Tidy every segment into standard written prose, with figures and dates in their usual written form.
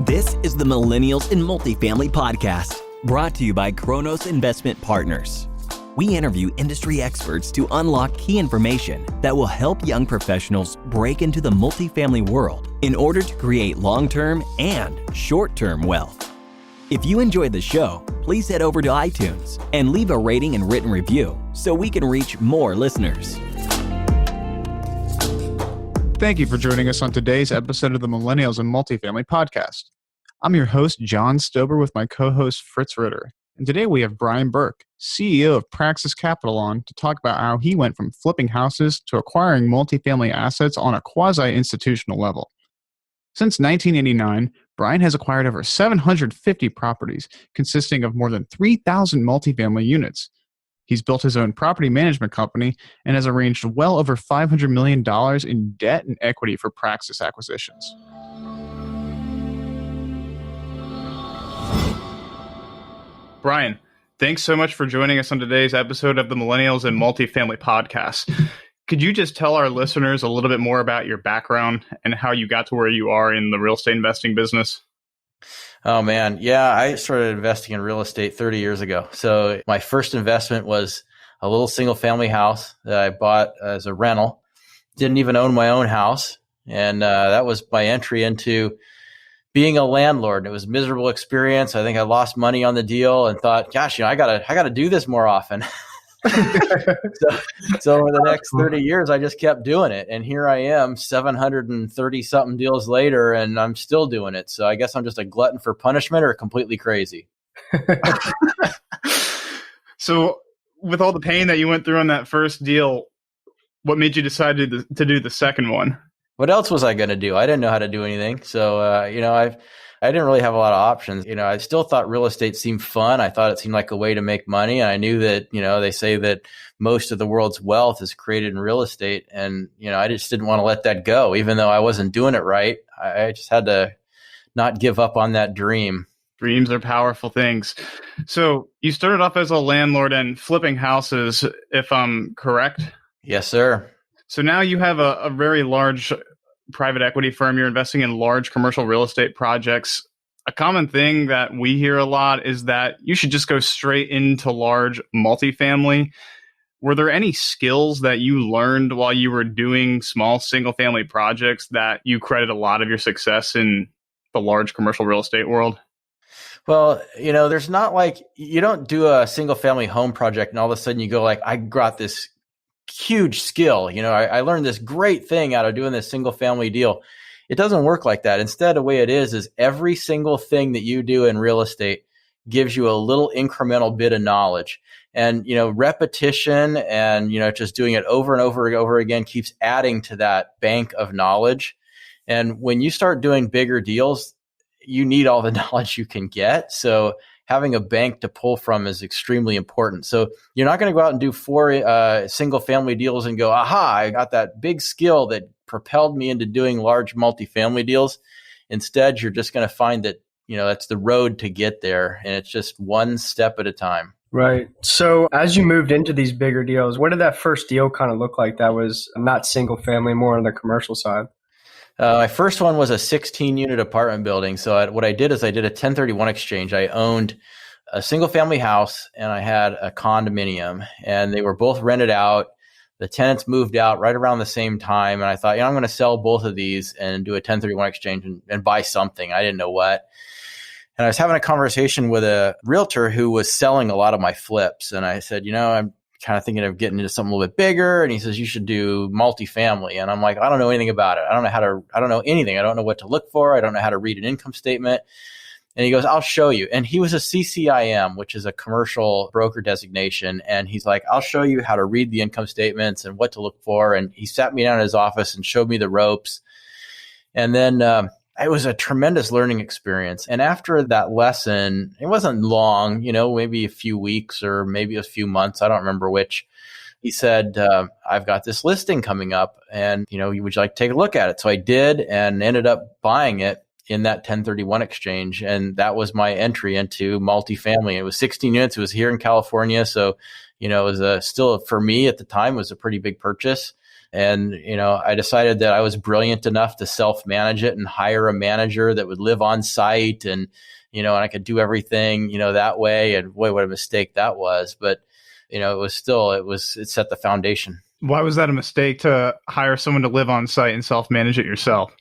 This is the Millennials in Multifamily podcast, brought to you by Kronos Investment Partners. We interview industry experts to unlock key information that will help young professionals break into the multifamily world in order to create long-term and short-term wealth. If you enjoyed the show, please head over to iTunes and leave a rating and written review so we can reach more listeners. Thank you for joining us on today's episode of the Millennials in Multifamily podcast. I'm your host, John Stober, with my co-host, Fritz Ritter. And today we have Brian Burke, CEO of Praxis Capital, on to talk about how he went from flipping houses to acquiring multifamily assets on a quasi-institutional level. Since 1989, Brian has acquired over 750 properties, consisting of more than 3,000 multifamily units. He's built his own property management company and has arranged well over $500 million in debt and equity for Praxis acquisitions. Brian, thanks so much for joining us on today's episode of the Millennials in Multifamily podcast. Could you just tell our listeners a little bit more about your background and how you got to where you are in the real estate investing business? Oh, man. Yeah, I started investing in real estate 30 years ago. So my first investment was a little single family house that I bought as a rental. Didn't even own my own house. And that was my entry into being a landlord. It was a miserable experience. I think I lost money on the deal and thought, gosh, I gotta do this more often. So over the next 30 years, I just kept doing it. And here I am 730 something deals later, and I'm still doing it. So I guess I'm just a glutton for punishment or completely crazy. So with all the pain that you went through on that first deal, what made you decide to do the second one? What else was I going to do? I didn't know how to do anything. So, I didn't really have a lot of options. I still thought real estate seemed fun. I thought it seemed like a way to make money. And I knew that, they say that most of the world's wealth is created in real estate. And, I just didn't want to let that go. Even though I wasn't doing it right, I just had to not give up on that dream. Dreams are powerful things. So you started off as a landlord and flipping houses, if I'm correct? Yes, sir. So now you have a very large private equity firm. You're investing in large commercial real estate projects. A common thing that we hear a lot is that you should just go straight into large multifamily. Were there any skills that you learned while you were doing small single family projects that you credit a lot of your success in the large commercial real estate world? Well, there's not like you don't do a single family home project and all of a sudden you go like, I got this huge skill. I learned this great thing out of doing this single family deal. It doesn't work like that. Instead, the way it is every single thing that you do in real estate gives you a little incremental bit of knowledge. And, repetition and, just doing it over and over and over again keeps adding to that bank of knowledge. And when you start doing bigger deals, you need all the knowledge you can get. So having a bank to pull from is extremely important. So you're not going to go out and do 4 single family deals and go, aha, I got that big skill that propelled me into doing large multifamily deals. Instead, you're just going to find that, that's the road to get there. And it's just one step at a time. Right. So as you moved into these bigger deals, what did that first deal kind of look like that was not single family, more on the commercial side? My first one was a 16-unit apartment building. So what I did is I did a 1031 exchange. I owned a single-family house and I had a condominium, and they were both rented out. The tenants moved out right around the same time, and I thought, I'm going to sell both of these and do a 1031 exchange and buy something. I didn't know what. And I was having a conversation with a realtor who was selling a lot of my flips, and I said, I'm kind of thinking of getting into something a little bit bigger. And he says, you should do multifamily. And I'm like, I don't know anything about it. I don't know anything. I don't know what to look for. I don't know how to read an income statement. And he goes, I'll show you. And he was a CCIM, which is a commercial broker designation. And he's like, I'll show you how to read the income statements and what to look for. And he sat me down in his office and showed me the ropes. And then it was a tremendous learning experience. And after that lesson, it wasn't long, maybe a few weeks or maybe a few months. I don't remember which. He said, I've got this listing coming up and, would you like to take a look at it? So I did and ended up buying it in that 1031 exchange. And that was my entry into multifamily. It was 16 units. It was here in California. So, it was still, for me at the time, was a pretty big purchase. And, I decided that I was brilliant enough to self-manage it and hire a manager that would live on site and I could do everything, that way. And boy, what a mistake that was. But, it set the foundation. Why was that a mistake to hire someone to live on site and self-manage it yourself?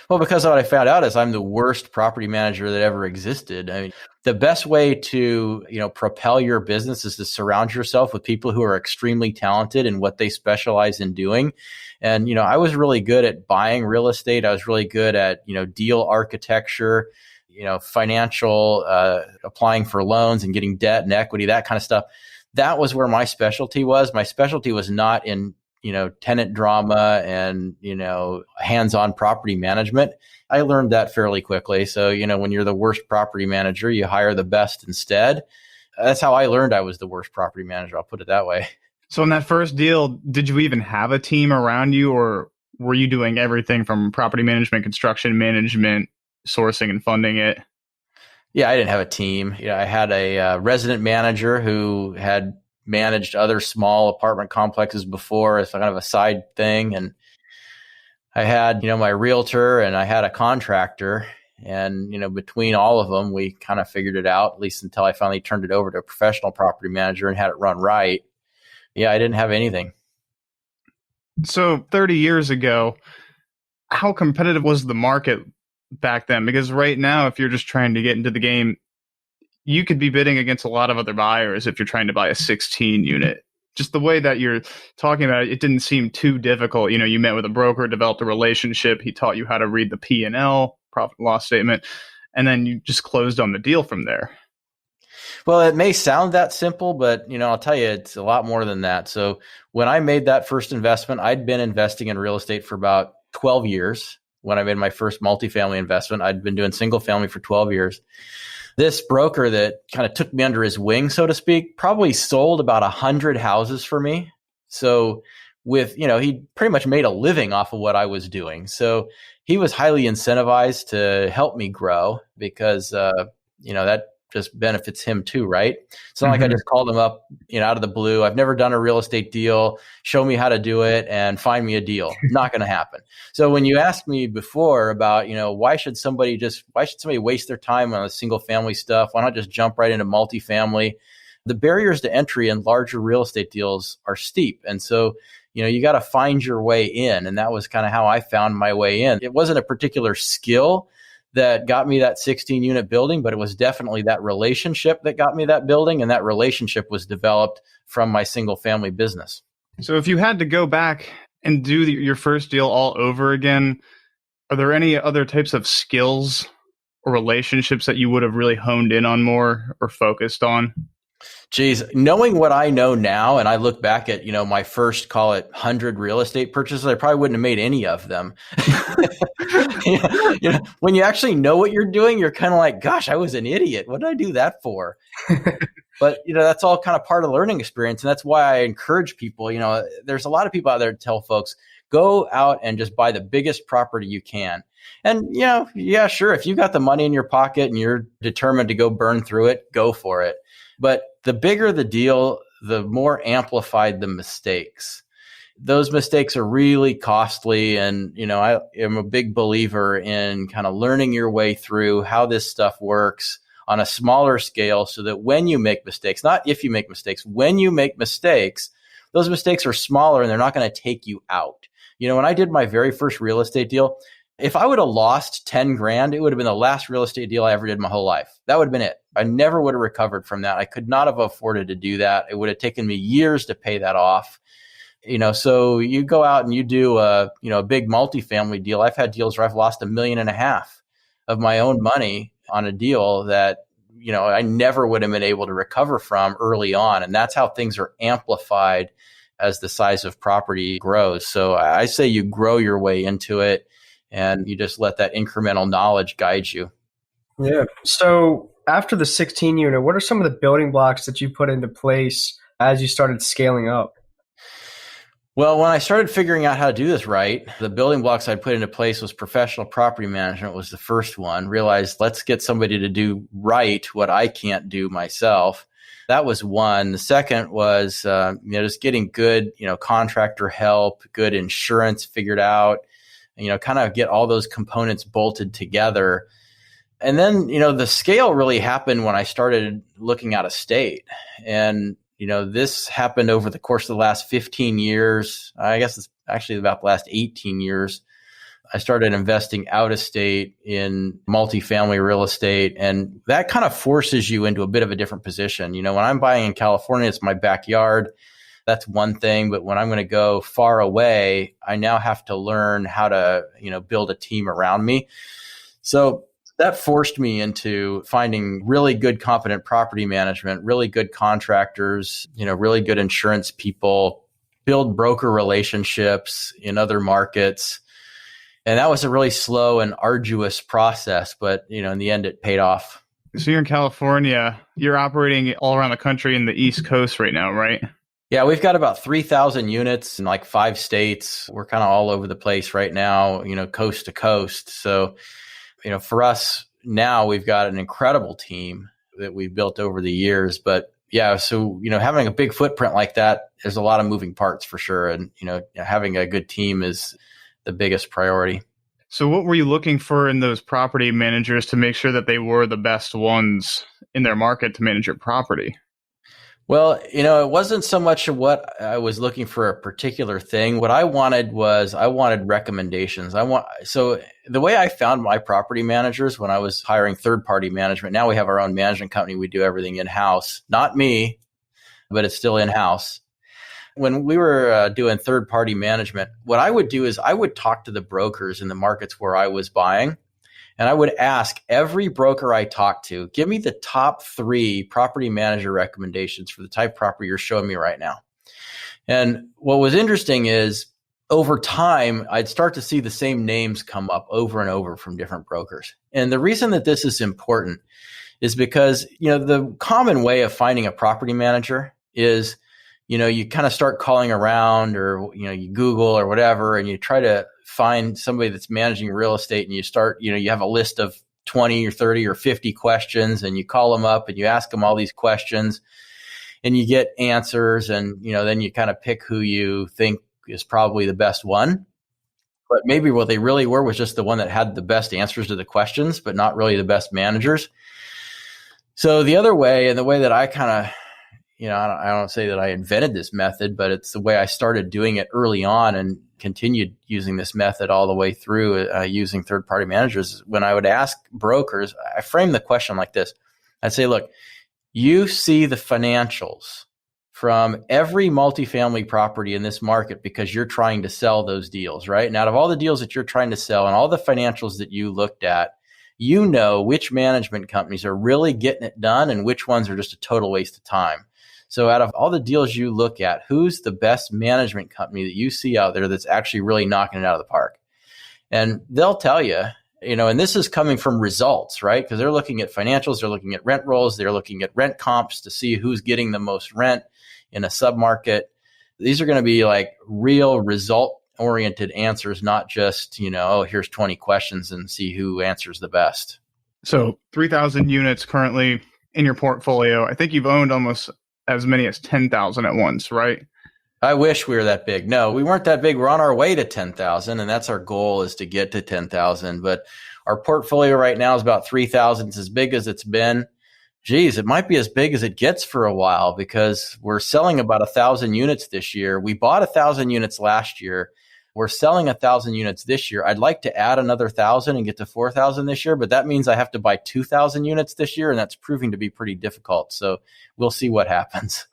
Well, because what I found out is I'm the worst property manager that ever existed. I mean, the best way to, propel your business is to surround yourself with people who are extremely talented in what they specialize in doing. And, I was really good at buying real estate. I was really good at, deal architecture, financial, applying for loans and getting debt and equity, that kind of stuff. That was where my specialty was. My specialty was not in tenant drama and, hands-on property management. I learned that fairly quickly. So, when you're the worst property manager, you hire the best instead. That's how I learned I was the worst property manager. I'll put it that way. So in that first deal, did you even have a team around you, or were you doing everything from property management, construction management, sourcing and funding it? Yeah, I didn't have a team. I had a resident manager who had managed other small apartment complexes before as kind of a side thing. And I had, my realtor and I had a contractor. And, between all of them, we kind of figured it out, at least until I finally turned it over to a professional property manager and had it run right. Yeah, I didn't have anything. So 30 years ago, how competitive was the market back then? Because right now, if you're just trying to get into the game, you could be bidding against a lot of other buyers if you're trying to buy a 16 unit. Just the way that you're talking about it, it didn't seem too difficult. You met with a broker, developed a relationship. He taught you how to read the P&L, profit and loss statement, and then you just closed on the deal from there. Well, it may sound that simple, but, I'll tell you, it's a lot more than that. So when I made that first investment, I'd been investing in real estate for about 12 years. When I made my first multifamily investment, I'd been doing single family for 12 years. This broker that kind of took me under his wing, so to speak, probably sold about 100 houses for me. So he pretty much made a living off of what I was doing. So he was highly incentivized to help me grow because, that just benefits him too, right? It's not like I just called him up, out of the blue. I've never done a real estate deal. Show me how to do it and find me a deal. Not going to happen. So when you asked me before about, why should somebody waste their time on the single family stuff? Why not just jump right into multifamily? The barriers to entry in larger real estate deals are steep. And so, you got to find your way in. And that was kind of how I found my way in. It wasn't a particular skill that got me that 16 unit building, but it was definitely that relationship that got me that building. And that relationship was developed from my single family business. So if you had to go back and do your first deal all over again, are there any other types of skills or relationships that you would have really honed in on more or focused on? Geez, knowing what I know now, and I look back at, my first, call it 100 real estate purchases, I probably wouldn't have made any of them. When you actually know what you're doing, you're kind of like, gosh, I was an idiot. What did I do that for? But, that's all kind of part of the learning experience. And that's why I encourage people, there's a lot of people out there to tell folks, go out and just buy the biggest property you can. And, yeah, sure. If you got the money in your pocket and you're determined to go burn through it, go for it. But the bigger the deal, the more amplified the mistakes. Those mistakes are really costly. And, I am a big believer in kind of learning your way through how this stuff works on a smaller scale so that when you make mistakes, not if you make mistakes, when you make mistakes, those mistakes are smaller and they're not going to take you out. When I did my very first real estate deal, if I would have lost 10 grand, it would have been the last real estate deal I ever did in my whole life. That would have been it. I never would have recovered from that. I could not have afforded to do that. It would have taken me years to pay that off. So you go out and you do a big multifamily deal. I've had deals where I've lost $1.5 million of my own money on a deal that, I never would have been able to recover from early on. And that's how things are amplified as the size of property grows. So I say you grow your way into it. And you just let that incremental knowledge guide you. Yeah. So after the 16 unit, what are some of the building blocks that you put into place as you started scaling up? Well, when I started figuring out how to do this right, the building blocks I'd put into place was professional property management was the first one. Realized let's get somebody to do right what I can't do myself. That was one. The second was, just getting good, contractor help, good insurance figured out, kind of get all those components bolted together. And then, the scale really happened when I started looking out of state. And, this happened over the course of the last 15 years. I guess it's actually about the last 18 years. I started investing out of state in multifamily real estate. And that kind of forces you into a bit of a different position. When I'm buying in California, it's my backyard. That's one thing. But when I'm going to go far away, I now have to learn how to, build a team around me. So that forced me into finding really good, competent property management, really good contractors, really good insurance people, build broker relationships in other markets. And that was a really slow and arduous process, but in the end, it paid off. So you're in California, you're operating all around the country in the East Coast right now, right? Yeah, we've got about 3,000 units in like 5 states. We're kind of all over the place right now, coast to coast. So, for us now, we've got an incredible team that we've built over the years. But yeah, so, having a big footprint like that, there's a lot of moving parts for sure. And, having a good team is the biggest priority. So what were you looking for in those property managers to make sure that they were the best ones in their market to manage your property? Well, it wasn't so much what I was looking for a particular thing. What I wanted recommendations. So the way I found my property managers when I was hiring third-party management, now we have our own management company. We do everything in-house. Not me, but it's still in-house. When we were doing third-party management, what I would do is I would talk to the brokers in the markets where I was buying. And I would ask every broker I talked to, give me the top 3 property manager recommendations for the type of property you're showing me right now. And what was interesting is over time, I'd start to see the same names come up over and over from different brokers. And the reason that this is important is because, the common way of finding a property manager is, you kind of start calling around or, you Google or whatever, and you try to find somebody that's managing real estate, and you start, you have a list of 20 or 30 or 50 questions, and you call them up and you ask them all these questions and you get answers, and, then you kind of pick who you think is probably the best one. But maybe what they really were was just the one that had the best answers to the questions, but not really the best managers. So the other way, and the way that I kind of, I don't say that I invented this method, but it's the way I started doing it early on and continued using this method all the way through using third-party managers. When I would ask brokers, I frame the question like this. I'd say, look, you see the financials from every multifamily property in this market because you're trying to sell those deals, right? And out of all the deals that you're trying to sell and all the financials that you looked at, which management companies are really getting it done and which ones are just a total waste of time. So out of all the deals you look at, who's the best management company that you see out there that's actually really knocking it out of the park? And they'll tell you, and this is coming from results, right? Because they're looking at financials, they're looking at rent rolls, they're looking at rent comps to see who's getting the most rent in a submarket. These are going to be like real result-oriented answers, not just, here's 20 questions and see who answers the best. So 3,000 units currently in your portfolio. I think you've owned almost as many as 10,000 at once, right? I wish we were that big. No, we weren't that big. We're on our way to 10,000, and that's our goal, is to get to 10,000. But our portfolio right now is about 3,000. It's as big as it's been. Geez, it might be as big as it gets for a while because we're selling about 1,000 units this year. We bought 1,000 units last year. We're selling 1,000 units this year. I'd like to add another 1,000 and get to 4,000 this year, but that means I have to buy 2,000 units this year, and that's proving to be pretty difficult. So we'll see what happens.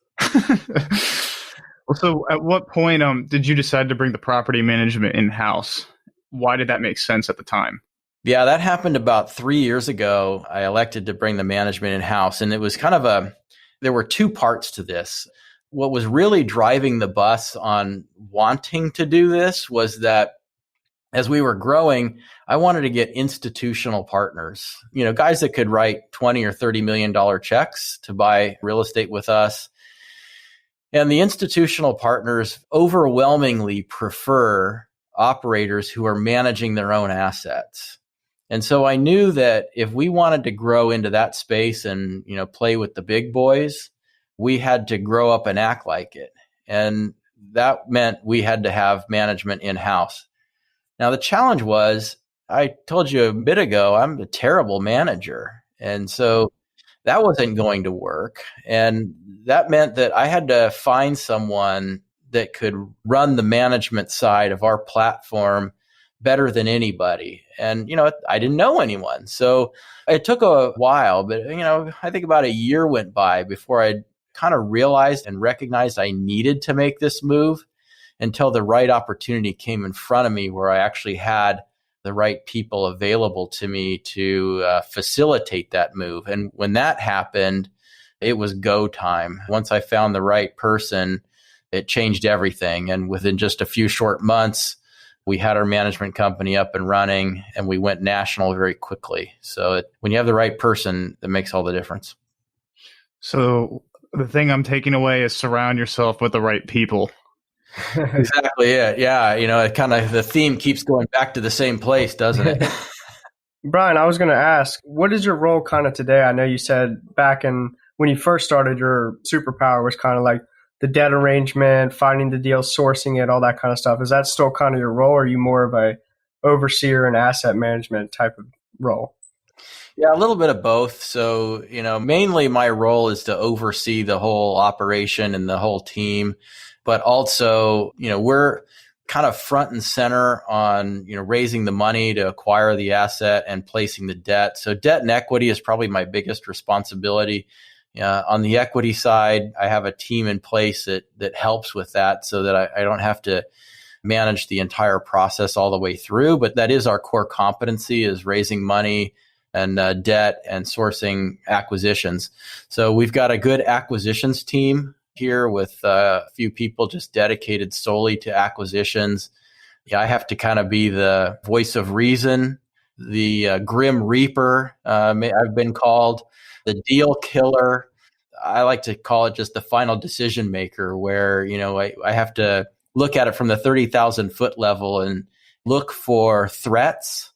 So at what point did you decide to bring the property management in-house? Why did that make sense at the time? Yeah, that happened about 3 years ago. I elected to bring the management in-house, and it was kind of there were 2 parts to this. What was really driving the bus on wanting to do this was that as we were growing, I wanted to get institutional partners, guys that could write $20 or $30 million checks to buy real estate with us. And the institutional partners overwhelmingly prefer operators who are managing their own assets. And so I knew that if we wanted to grow into that space and, play with the big boys, we had to grow up and act like it. And that meant we had to have management in-house. Now, the challenge was, I told you a bit ago, I'm a terrible manager. And so that wasn't going to work. And that meant that I had to find someone that could run the management side of our platform better than anybody. And, I didn't know anyone. So it took a while, but, I think about a year went by before I kind of realized and recognized I needed to make this move until the right opportunity came in front of me where I actually had the right people available to me to facilitate that move. And when that happened, it was go time. Once I found the right person, it changed everything. And within just a few short months, we had our management company up and running, and we went national very quickly. So when you have the right person, it makes all the difference. So the thing I'm taking away is surround yourself with the right people. Exactly it. Yeah. It kind of, the theme keeps going back to the same place, doesn't it? Brian, I was going to ask, what is your role kind of today? I know you said back when you first started, your superpower was kind of like the debt arrangement, finding the deal, sourcing it, all that kind of stuff. Is that still kind of your role, or are you more of a overseer and asset management type of role? Yeah, a little bit of both. So, mainly my role is to oversee the whole operation and the whole team. But also, we're kind of front and center on, raising the money to acquire the asset and placing the debt. So debt and equity is probably my biggest responsibility. On the equity side, I have a team in place that helps with that so that I don't have to manage the entire process all the way through. But that is our core competency, is raising money and debt and sourcing acquisitions. So we've got a good acquisitions team here with a few people just dedicated solely to acquisitions. Yeah, I have to kind of be the voice of reason, the grim reaper, I've been called, the deal killer. I like to call it just the final decision maker, where, I have to look at it from the 30,000 foot level and look for threats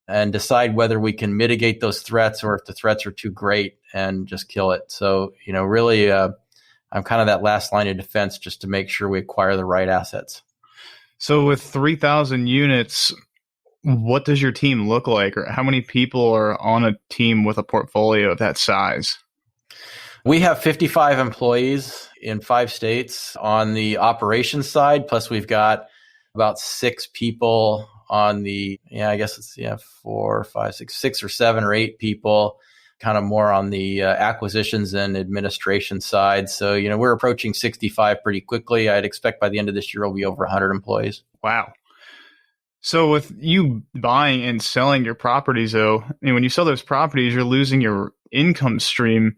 and decide whether we can mitigate those threats or if the threats are too great and just kill it. So, really, I'm kind of that last line of defense just to make sure we acquire the right assets. So with 3,000 units, what does your team look like, or how many people are on a team with a portfolio of that size? We have 55 employees in 5 states on the operations side. Plus we've got about 6 people on the, I guess it's 4, 5, 6 or 7 or 8 people kind of more on the acquisitions and administration side. So, we're approaching 65 pretty quickly. I'd expect by the end of this year, we'll be over 100 employees. Wow. So with you buying and selling your properties, though, when you sell those properties, you're losing your income stream.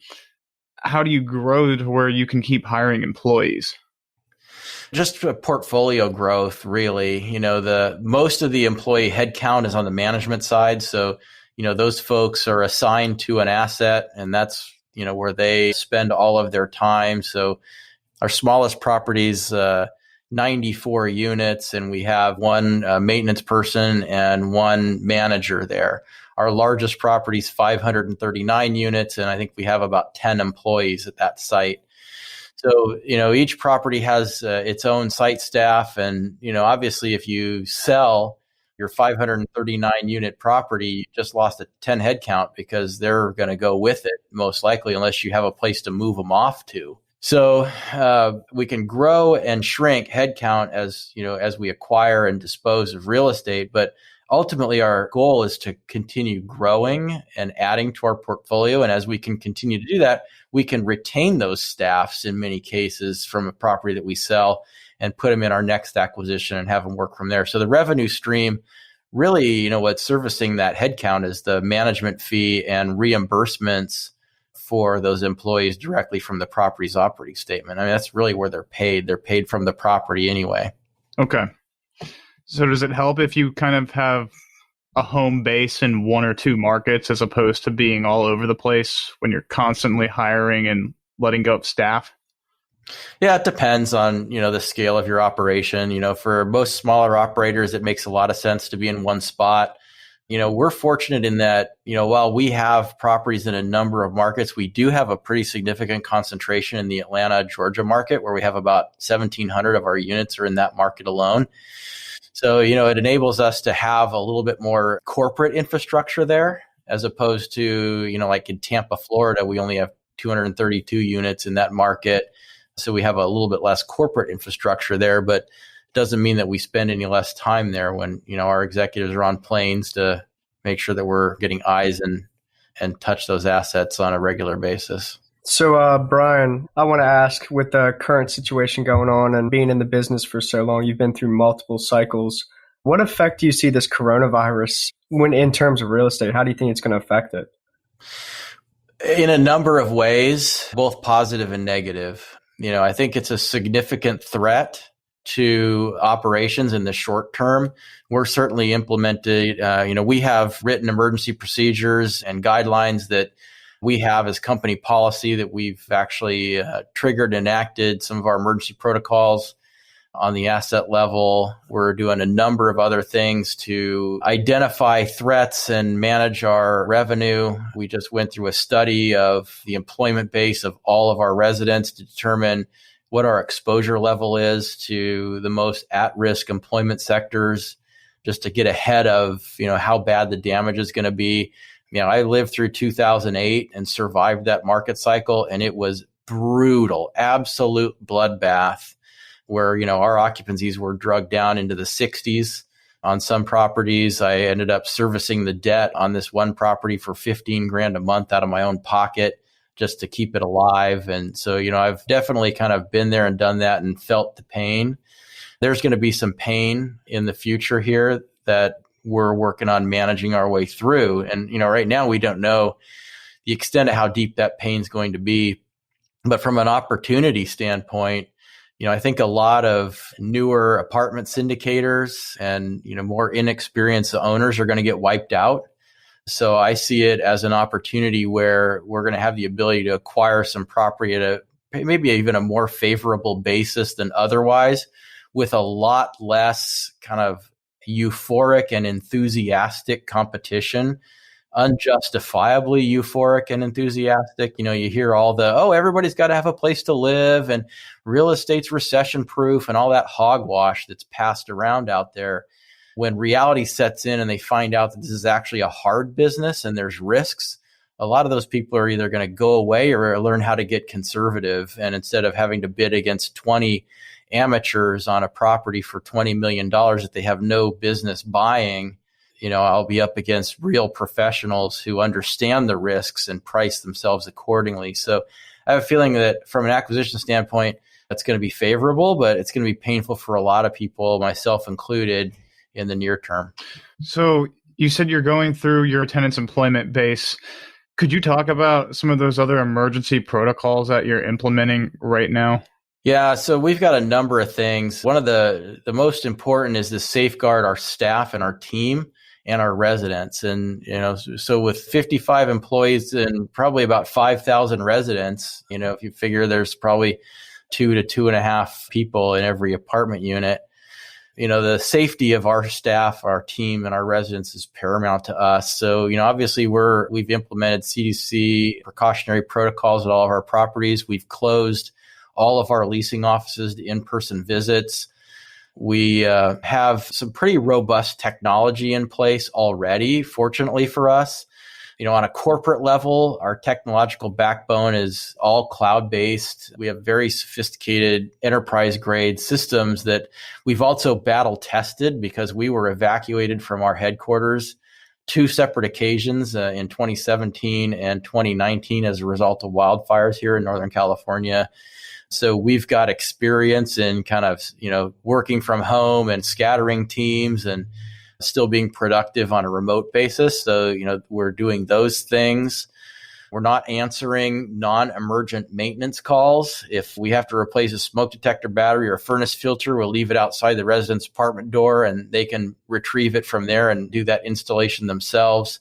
How do you grow to where you can keep hiring employees? Just a portfolio growth, really. The most of the employee headcount is on the management side. So, those folks are assigned to an asset, and that's, where they spend all of their time. So our smallest properties, 94 units, and we have one maintenance person and one manager there. Our largest property is 539 units, and I think we have about 10 employees at that site. So, each property has its own site staff. And, obviously, if you sell your 539 unit property, you just lost a 10 head count because they're going to go with it, most likely, unless you have a place to move them off to. So we can grow and shrink headcount as we acquire and dispose of real estate. But ultimately, our goal is to continue growing and adding to our portfolio. And as we can continue to do that, we can retain those staffs in many cases from a property that we sell and put them in our next acquisition and have them work from there. So the revenue stream, really, what's servicing that headcount is the management fee and reimbursements for those employees directly from the property's operating statement. I mean, that's really where they're paid. They're paid from the property anyway. Okay. So does it help if you kind of have a home base in 1 or 2 markets as opposed to being all over the place when you're constantly hiring and letting go of staff? Yeah, it depends on, the scale of your operation. For most smaller operators, it makes a lot of sense to be in one spot. We're fortunate in that, while we have properties in a number of markets, we do have a pretty significant concentration in the Atlanta, Georgia market, where we have about 1,700 of our units are in that market alone. So, it enables us to have a little bit more corporate infrastructure there, as opposed to, like in Tampa, Florida, we only have 232 units in that market. So we have a little bit less corporate infrastructure there, but doesn't mean that we spend any less time there when, our executives are on planes to make sure that we're getting eyes and touch those assets on a regular basis. So, Brian, I want to ask, with the current situation going on and being in the business for so long, you've been through multiple cycles. What effect do you see this coronavirus in terms of real estate? How do you think it's going to affect it? In a number of ways, both positive and negative. I think it's a significant threat to operations in the short term. We're certainly implemented, we have written emergency procedures and guidelines that we have as company policy that we've actually triggered and enacted some of our emergency protocols on the asset level. We're doing a number of other things to identify threats and manage our revenue. We just went through a study of the employment base of all of our residents to determine what our exposure level is to the most at-risk employment sectors, just to get ahead of, how bad the damage is going to be. I lived through 2008 and survived that market cycle, and it was brutal, absolute bloodbath, where, our occupancies were drugged down into the 60s on some properties. I ended up servicing the debt on this one property for $15,000 a month out of my own pocket just to keep it alive. And so, I've definitely kind of been there and done that and felt the pain. There's going to be some pain in the future here that we're working on managing our way through. And, right now we don't know the extent of how deep that pain is going to be. But from an opportunity standpoint, I think a lot of newer apartment syndicators and, more inexperienced owners are going to get wiped out. So I see it as an opportunity where we're going to have the ability to acquire some property at maybe even a more favorable basis than otherwise, with a lot less kind of euphoric and enthusiastic competition. Unjustifiably euphoric and enthusiastic. You hear all the, everybody's got to have a place to live and real estate's recession proof and all that hogwash that's passed around out there. When reality sets in and they find out that this is actually a hard business and there's risks, a lot of those people are either going to go away or learn how to get conservative. And instead of having to bid against 20 amateurs on a property for $20 million that they have no business buying, I'll be up against real professionals who understand the risks and price themselves accordingly. So I have a feeling that from an acquisition standpoint, that's going to be favorable, but it's going to be painful for a lot of people, myself included, in the near term. So you said you're going through your tenant's employment base. Could you talk about some of those other emergency protocols that you're implementing right now? Yeah, so we've got a number of things. One of the most important is to safeguard our staff and our team and our residents. And, so with 55 employees and probably about 5,000 residents, if you figure there's probably 2 to 2.5 people in every apartment unit, the safety of our staff, our team, and our residents is paramount to us. So, obviously we've implemented CDC precautionary protocols at all of our properties. We've closed all of our leasing offices to in-person visits. We have some pretty robust technology in place already, fortunately for us. On a corporate level, our technological backbone is all cloud-based. We have very sophisticated enterprise-grade systems that we've also battle tested because we were evacuated from our headquarters 2 separate occasions in 2017 and 2019 as a result of wildfires here in Northern California. So we've got experience in kind of, working from home and scattering teams and still being productive on a remote basis. So, we're doing those things. We're not answering non-emergent maintenance calls. If we have to replace a smoke detector battery or a furnace filter, we'll leave it outside the resident's apartment door and they can retrieve it from there and do that installation themselves.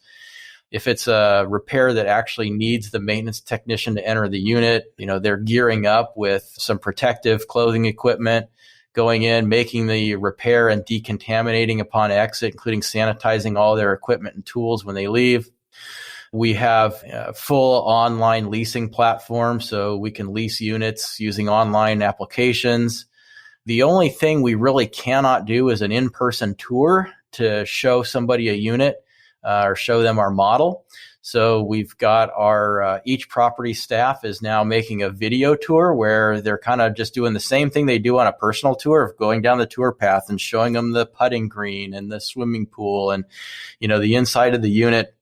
If it's a repair that actually needs the maintenance technician to enter the unit, they're gearing up with some protective clothing equipment, going in, making the repair and decontaminating upon exit, including sanitizing all their equipment and tools when they leave. We have a full online leasing platform, so we can lease units using online applications. The only thing we really cannot do is an in-person tour to show somebody a unit or show them our model. So we've got our each property staff is now making a video tour where they're kind of just doing the same thing they do on a personal tour of going down the tour path and showing them the putting green and the swimming pool and, the inside of the unit.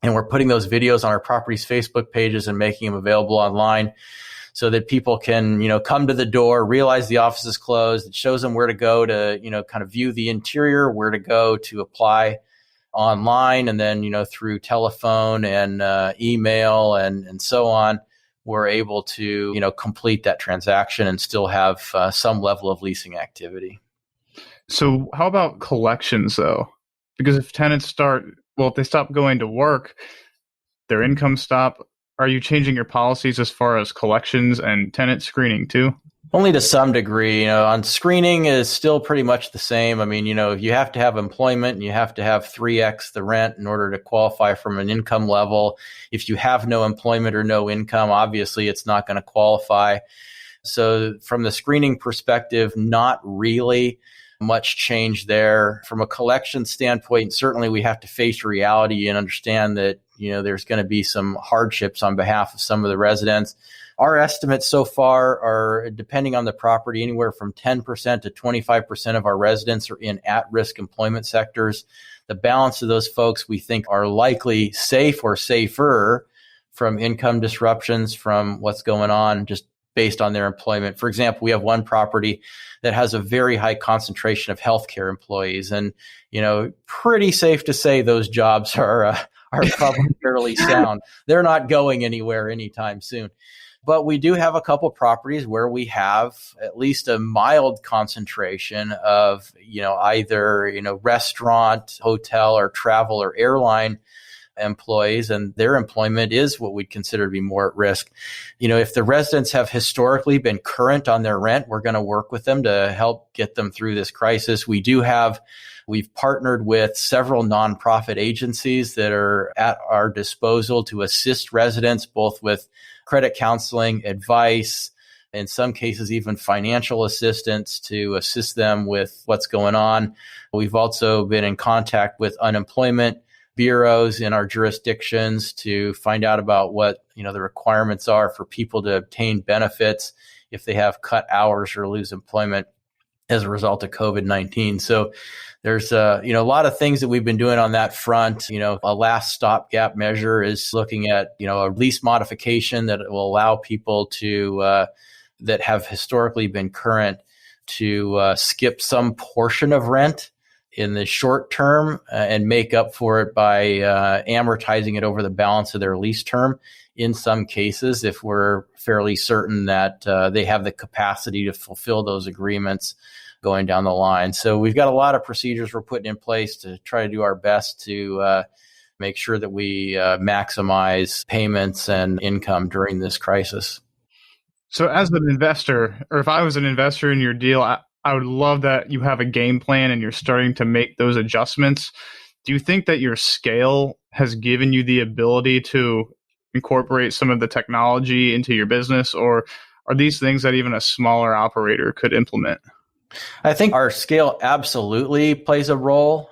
And we're putting those videos on our property's Facebook pages and making them available online so that people can, come to the door, realize the office is closed. It shows them where to go to, kind of view the interior, where to go to apply online, and then, through telephone and email and so on, we're able to, complete that transaction and still have some level of leasing activity. So how about collections though? Because if tenants if they stop going to work, their income stop, are you changing your policies as far as collections and tenant screening too? Only to some degree. On screening is still pretty much the same. I mean, you have to have employment and you have to have 3x the rent in order to qualify from an income level. If you have no employment or no income, obviously it's not going to qualify. So from the screening perspective, not really much change there. From a collection standpoint, certainly we have to face reality and understand that, there's going to be some hardships on behalf of some of the residents. Our estimates so far are, depending on the property, anywhere from 10% to 25% of our residents are in at-risk employment sectors. The balance of those folks we think are likely safe or safer from income disruptions from what's going on just based on their employment. For example, we have one property that has a very high concentration of healthcare employees, and pretty safe to say those jobs are probably fairly sound. They're not going anywhere anytime soon. But we do have a couple properties where we have at least a mild concentration of, either, restaurant, hotel, or travel or airline employees, and their employment is what we'd consider to be more at risk. If the residents have historically been current on their rent, we're going to work with them to help get them through this crisis. We've partnered with several nonprofit agencies that are at our disposal to assist residents both with credit counseling, advice, in some cases even financial assistance to assist them with what's going on. We've also been in contact with unemployment bureaus in our jurisdictions to find out about what the requirements are for people to obtain benefits if they have cut hours or lose employment as a result of COVID-19. So there's a lot of things that we've been doing on that front. A last stopgap measure is looking at a lease modification that will allow people to that have historically been current to skip some portion of rent in the short term and make up for it by amortizing it over the balance of their lease term. In some cases, if we're fairly certain that they have the capacity to fulfill those agreements going down the line. So we've got a lot of procedures we're putting in place to try to do our best to make sure that we maximize payments and income during this crisis. So as an investor, or if I was an investor in your deal, I would love that you have a game plan and you're starting to make those adjustments. Do you think that your scale has given you the ability to incorporate some of the technology into your business, or are these things that even a smaller operator could implement? I think our scale absolutely plays a role.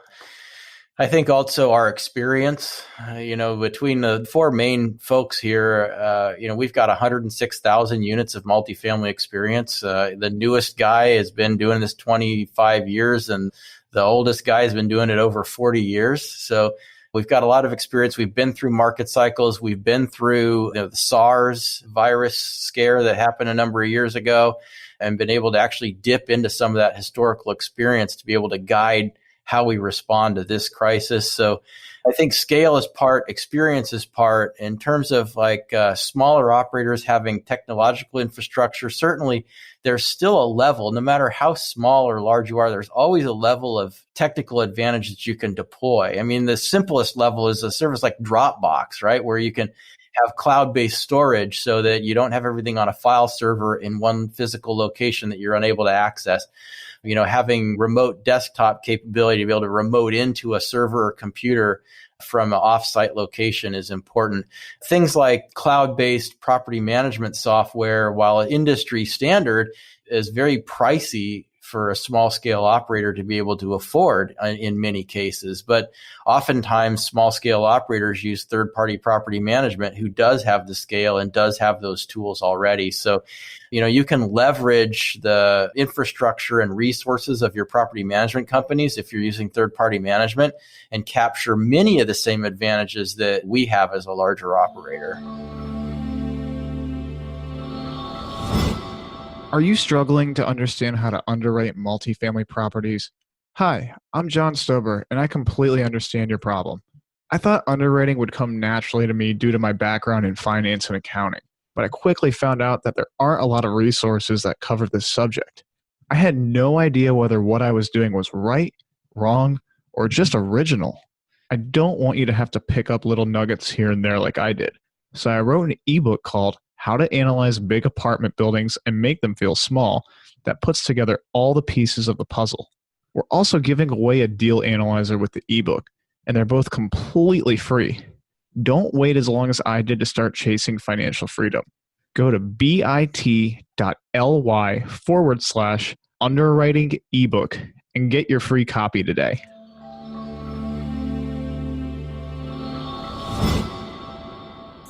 I think also our experience, between the four main folks here, we've got 106,000 units of multifamily experience. The newest guy has been doing this 25 years, and the oldest guy has been doing it over 40 years. So we've got a lot of experience. We've been through market cycles. We've been through the SARS virus scare that happened a number of years ago, and been able to actually dip into some of that historical experience to be able to guide how we respond to this crisis. So I think scale is part, experience is part. In terms of smaller operators having technological infrastructure, certainly there's still a level, no matter how small or large you are, there's always a level of technical advantage that you can deploy. I mean, the simplest level is a service like Dropbox, right? Where you can have cloud-based storage so that you don't have everything on a file server in one physical location that you're unable to access. Having remote desktop capability to be able to remote into a server or computer from an offsite location is important. Things like cloud-based property management software, while industry standard, is very pricey for a small scale operator to be able to afford in many cases. But oftentimes small scale operators use third party property management who does have the scale and does have those tools already. So, you can leverage the infrastructure and resources of your property management companies if you're using third party management and capture many of the same advantages that we have as a larger operator. Are you struggling to understand how to underwrite multifamily properties? Hi, I'm John Stober, and I completely understand your problem. I thought underwriting would come naturally to me due to my background in finance and accounting, but I quickly found out that there aren't a lot of resources that cover this subject. I had no idea whether what I was doing was right, wrong, or just original. I don't want you to have to pick up little nuggets here and there like I did, so I wrote an ebook called How to Analyze Big Apartment Buildings and Make Them Feel Small that puts together all the pieces of the puzzle. We're also giving away a deal analyzer with the ebook, and they're both completely free. Don't wait as long as I did to start chasing financial freedom. Go to bit.ly/underwriting ebook and get your free copy today.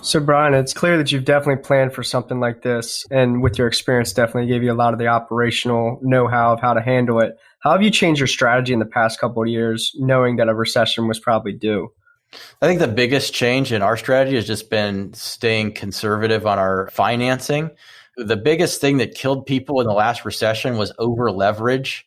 So, Brian, it's clear that you've definitely planned for something like this, and with your experience, definitely gave you a lot of the operational know-how of how to handle it. How have you changed your strategy in the past couple of years, knowing that a recession was probably due? I think the biggest change in our strategy has just been staying conservative on our financing. The biggest thing that killed people in the last recession was over leverage.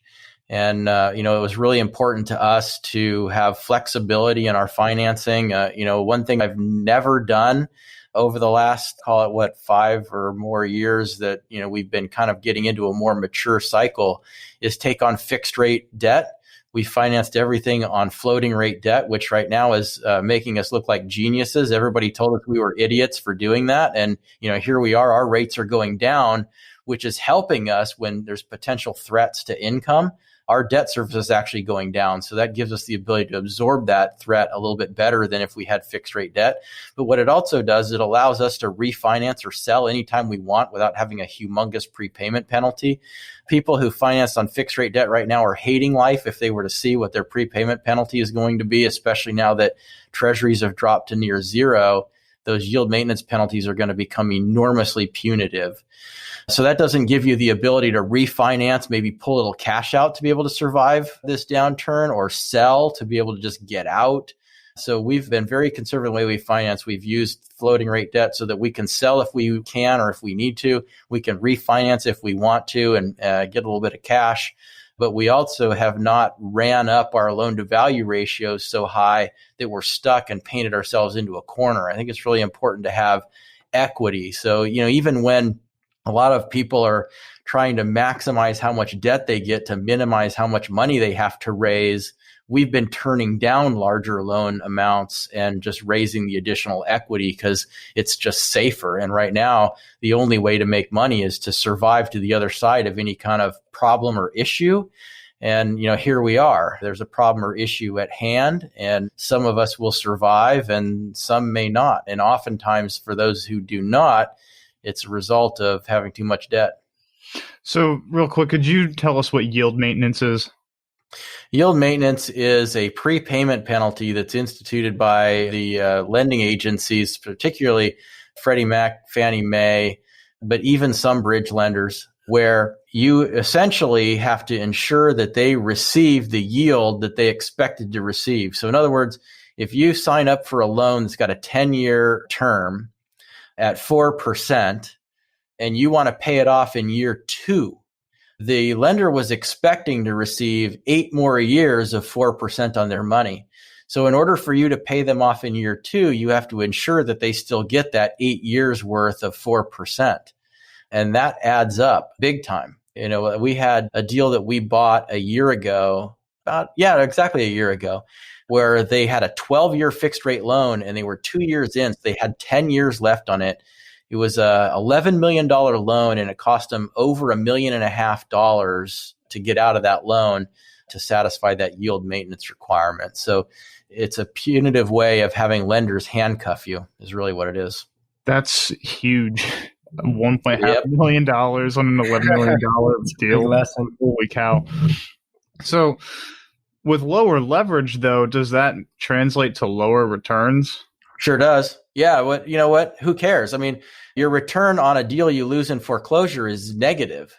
And, it was really important to us to have flexibility in our financing. One thing I've never done over the last, call it 5 or more years that, we've been kind of getting into a more mature cycle is take on fixed rate debt. We financed everything on floating rate debt, which right now is making us look like geniuses. Everybody told us we were idiots for doing that. And, here we are, our rates are going down, which is helping us when there's potential threats to income. Our debt service is actually going down. So that gives us the ability to absorb that threat a little bit better than if we had fixed rate debt. But what it also does, it allows us to refinance or sell anytime we want without having a humongous prepayment penalty. People who finance on fixed rate debt right now are hating life if they were to see what their prepayment penalty is going to be, especially now that treasuries have dropped to near zero. Those yield maintenance penalties are going to become enormously punitive. So that doesn't give you the ability to refinance, maybe pull a little cash out to be able to survive this downturn or sell to be able to just get out. So we've been very conservative in the way we finance. We've used floating rate debt so that we can sell if we can or if we need to. We can refinance if we want to and get a little bit of cash. But we also have not ran up our loan to value ratios so high that we're stuck and painted ourselves into a corner. I think it's really important to have equity. So, even when a lot of people are trying to maximize how much debt they get to minimize how much money they have to raise, we've been turning down larger loan amounts and just raising the additional equity because it's just safer. And right now, the only way to make money is to survive to the other side of any kind of problem or issue. And, here we are. There's a problem or issue at hand, and some of us will survive and some may not. And oftentimes for those who do not, it's a result of having too much debt. So real quick, could you tell us what yield maintenance is? Yield maintenance is a prepayment penalty that's instituted by the lending agencies, particularly Freddie Mac, Fannie Mae, but even some bridge lenders, where you essentially have to ensure that they receive the yield that they expected to receive. So in other words, if you sign up for a loan that's got a 10-year term at 4% and you want to pay it off in year 2, the lender was expecting to receive 8 more years of 4% on their money. So in order for you to pay them off in year 2, you have to ensure that they still get that 8 years worth of 4%. And that adds up big time. We had a deal that we bought a year ago exactly a year ago, where they had a 12-year fixed rate loan and they were 2 years in. So they had 10 years left on it. It was a $11 million loan and it cost them over $1.5 million to get out of that loan to satisfy that yield maintenance requirement. So it's a punitive way of having lenders handcuff you is really what it is. That's huge. $1.5 million on an $11 million deal. Lesson. Holy cow. So with lower leverage, though, does that translate to lower returns? Sure does. Yeah. You know what? Who cares? I mean, your return on a deal you lose in foreclosure is negative.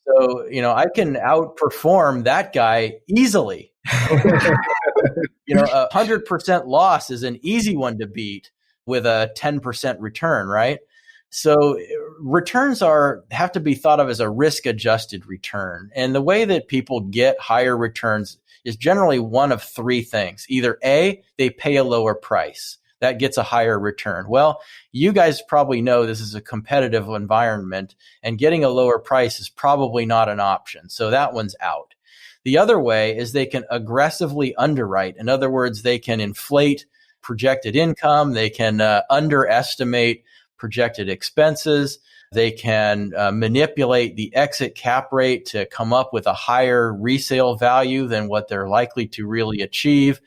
So, I can outperform that guy easily. 100% loss is an easy one to beat with a 10% return, right? So returns have to be thought of as a risk-adjusted return. And the way that people get higher returns is generally one of three things. Either A, they pay a lower price. That gets a higher return. Well, you guys probably know this is a competitive environment and getting a lower price is probably not an option. So that one's out. The other way is they can aggressively underwrite. In other words, they can inflate projected income. They can underestimate projected expenses. They can manipulate the exit cap rate to come up with a higher resale value than what they're likely to really achieve.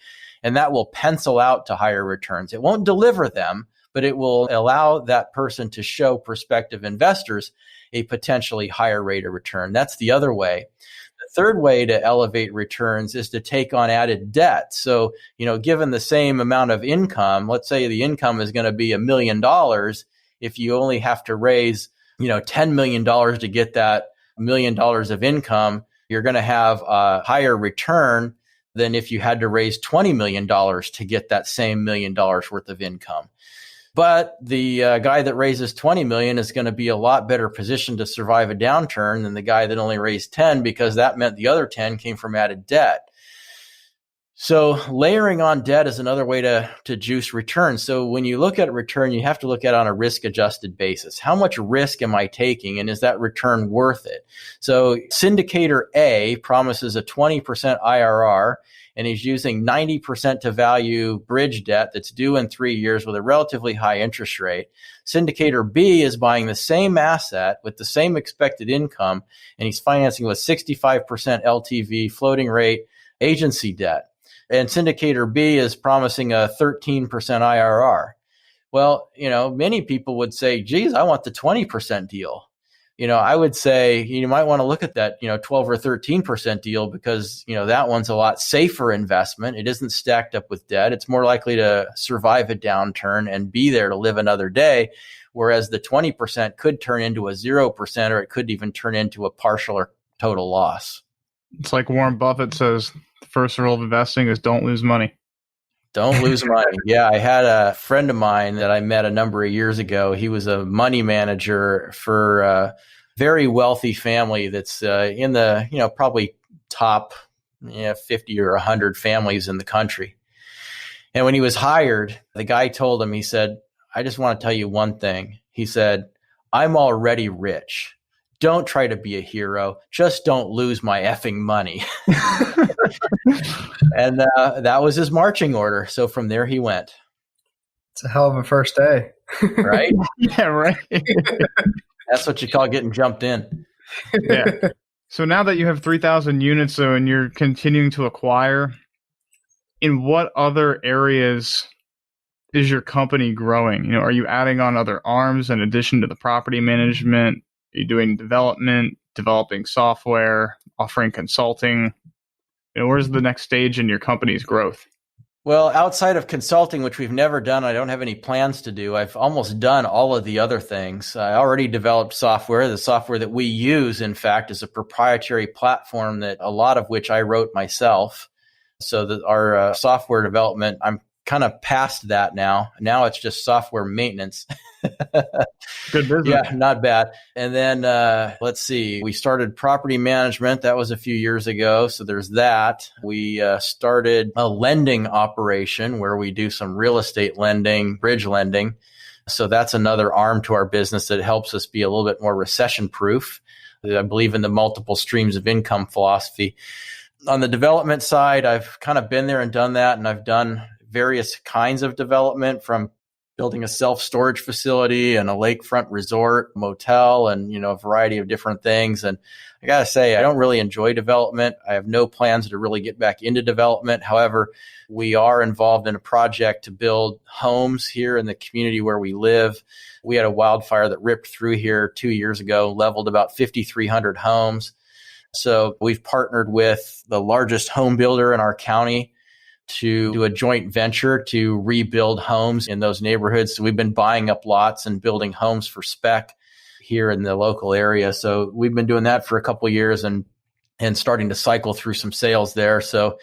And that will pencil out to higher returns. It won't deliver them, but it will allow that person to show prospective investors a potentially higher rate of return. That's the other way. The third way to elevate returns is to take on added debt. So, given the same amount of income, let's say the income is going to be $1 million. If you only have to raise, $10 million to get that $1 million of income, you're going to have a higher return than if you had to raise $20 million to get that same $1 million worth of income. But the guy that raises $20 million is going to be a lot better positioned to survive a downturn than the guy that only raised 10 because that meant the other 10 came from added debt. So layering on debt is another way to juice return. So when you look at return, you have to look at it on a risk-adjusted basis. How much risk am I taking, and is that return worth it? So syndicator A promises a 20% IRR, and he's using 90% to value bridge debt that's due in 3 years with a relatively high interest rate. Syndicator B is buying the same asset with the same expected income, and he's financing with 65% LTV floating rate agency debt. And syndicator B is promising a 13% IRR. Well, many people would say, geez, I want the 20% deal. I would say you might want to look at that, 12 or 13% deal because, that one's a lot safer investment. It isn't stacked up with debt. It's more likely to survive a downturn and be there to live another day. Whereas the 20% could turn into a 0%, or it could even turn into a partial or total loss. It's like Warren Buffett says, the first rule of investing is don't lose money. Don't lose money. Yeah, I had a friend of mine that I met a number of years ago. He was a money manager for a very wealthy family that's in the, probably top 50 or 100 families in the country. And when he was hired, the guy told him, he said, I just want to tell you one thing. He said, I'm already rich. Don't try to be a hero. Just don't lose my effing money. And that was his marching order. So from there he went. It's a hell of a first day. Right? Yeah, right. That's what you call getting jumped in. Yeah. So now that you have 3,000 units, and you're continuing to acquire, in what other areas is your company growing? Are you adding on other arms in addition to the property management? Are you doing development, developing software, offering consulting? Where's the next stage in your company's growth? Well, outside of consulting, which we've never done, I don't have any plans to do. I've almost done all of the other things. I already developed software. The software that we use, in fact, is a proprietary platform that a lot of which I wrote myself. So that our software development, I'm kind of past that now. Now it's just software maintenance. Good business. Yeah, not bad. And then let's see, we started property management. That was a few years ago. So there's that. We started a lending operation where we do some real estate lending, bridge lending. So that's another arm to our business that helps us be a little bit more recession proof. I believe in the multiple streams of income philosophy. On the development side, I've kind of been there and done that. And I've done various kinds of development, from building a self-storage facility and a lakefront resort, motel, and, a variety of different things. And I got to say, I don't really enjoy development. I have no plans to really get back into development. However, we are involved in a project to build homes here in the community where we live. We had a wildfire that ripped through here 2 years ago, leveled about 5,300 homes. So we've partnered with the largest home builder in our county to do a joint venture to rebuild homes in those neighborhoods. So we've been buying up lots and building homes for spec here in the local area. So we've been doing that for a couple of years and starting to cycle through some sales there. So,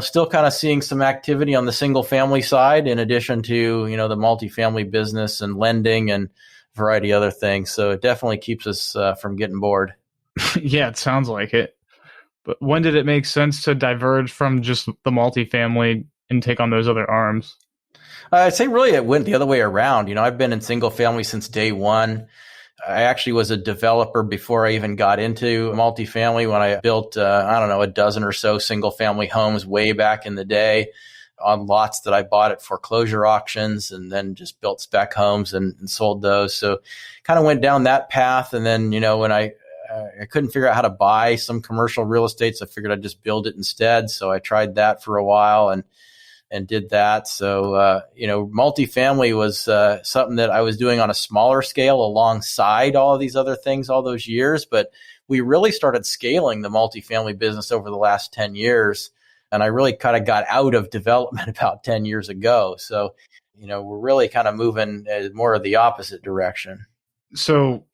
still kind of seeing some activity on the single family side, in addition to, the multifamily business and lending and a variety of other things. So it definitely keeps us from getting bored. Yeah, it sounds like it. But when did it make sense to diverge from just the multifamily and take on those other arms? I'd say really it went the other way around. I've been in single family since day one. I actually was a developer before I even got into multifamily, when I built, a dozen or so single family homes way back in the day on lots that I bought at foreclosure auctions, and then just built spec homes and sold those. So kind of went down that path. And then, when I couldn't figure out how to buy some commercial real estate, so I figured I'd just build it instead. So I tried that for a while and did that. So, multifamily was something that I was doing on a smaller scale alongside all of these other things all those years. But we really started scaling the multifamily business over the last 10 years. And I really kind of got out of development about 10 years ago. So, we're really kind of moving more of the opposite direction. So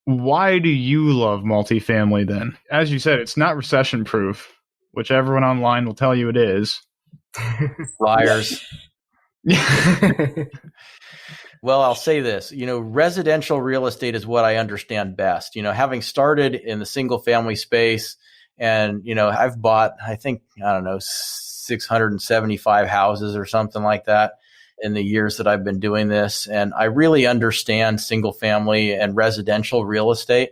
why do you love multifamily then? As you said, it's not recession proof, which everyone online will tell you it is. Liars. Well, I'll say this, residential real estate is what I understand best. Having started in the single family space, and, I've bought, 675 houses or something like that in the years that I've been doing this. And I really understand single family and residential real estate.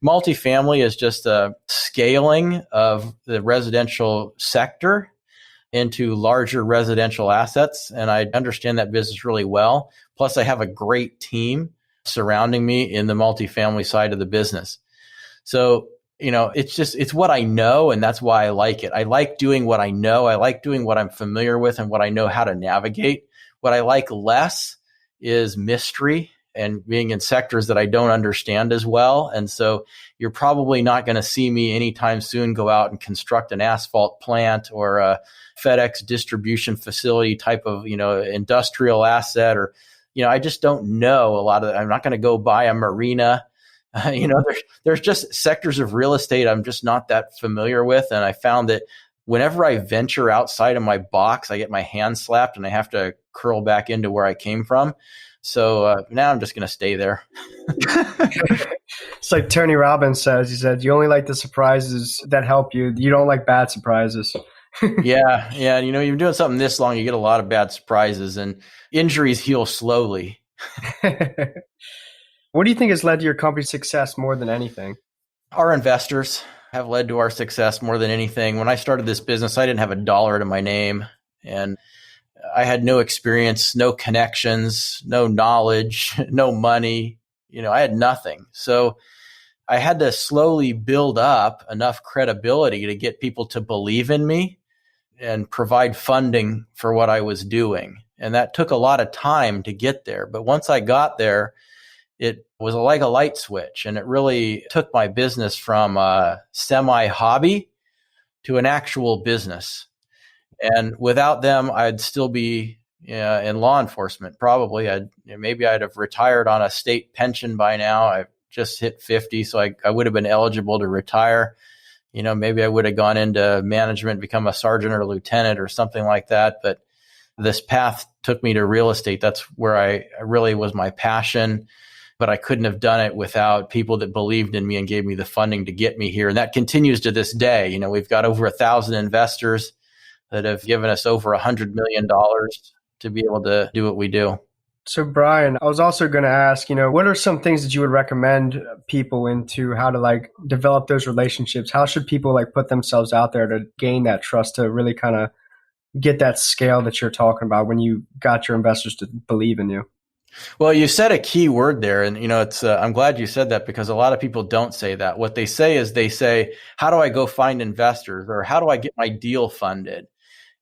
Multifamily is just a scaling of the residential sector into larger residential assets. And I understand that business really well. Plus, I have a great team surrounding me in the multifamily side of the business. So, it's what I know, and that's why I like it. I like doing what I know. I like doing what I'm familiar with and what I know how to navigate. What I like less is mystery and being in sectors that I don't understand as well. And so you're probably not going to see me anytime soon go out and construct an asphalt plant or a FedEx distribution facility type of, industrial asset, or, I just don't know a lot of that. I'm not going to go buy a marina. There's just sectors of real estate I'm just not that familiar with. And I found that whenever I venture outside of my box, I get my hand slapped and I have to curl back into where I came from. So now I'm just going to stay there. It's like Tony Robbins says. He said, you only like the surprises that help you. You don't like bad surprises. Yeah. You're doing something this long, you get a lot of bad surprises, and injuries heal slowly. What do you think has led to your company's success more than anything? Our investors have led to our success more than anything. When I started this business, I didn't have a dollar to my name, and I had no experience, no connections, no knowledge, no money. I had nothing. So I had to slowly build up enough credibility to get people to believe in me and provide funding for what I was doing. And that took a lot of time to get there. But once I got there, it was like a light switch, and it really took my business from a semi-hobby to an actual business. And without them, I'd still be in law enforcement. Probably, maybe I'd have retired on a state pension by now. I just hit 50, so I would have been eligible to retire. Maybe I would have gone into management, become a sergeant or lieutenant or something like that. But this path took me to real estate. That's where I really was my passion. But I couldn't have done it without people that believed in me and gave me the funding to get me here. And that continues to this day. We've got over 1,000 investors that have given us over $100 million to be able to do what we do. So, Brian, I was also going to ask, what are some things that you would recommend people into how to like develop those relationships? How should people like put themselves out there to gain that trust to really kind of get that scale that you're talking about when you got your investors to believe in you? Well, you said a key word there, and it's. I'm glad you said that because a lot of people don't say that. What they say is they say, "How do I go find investors?" or "How do I get my deal funded?"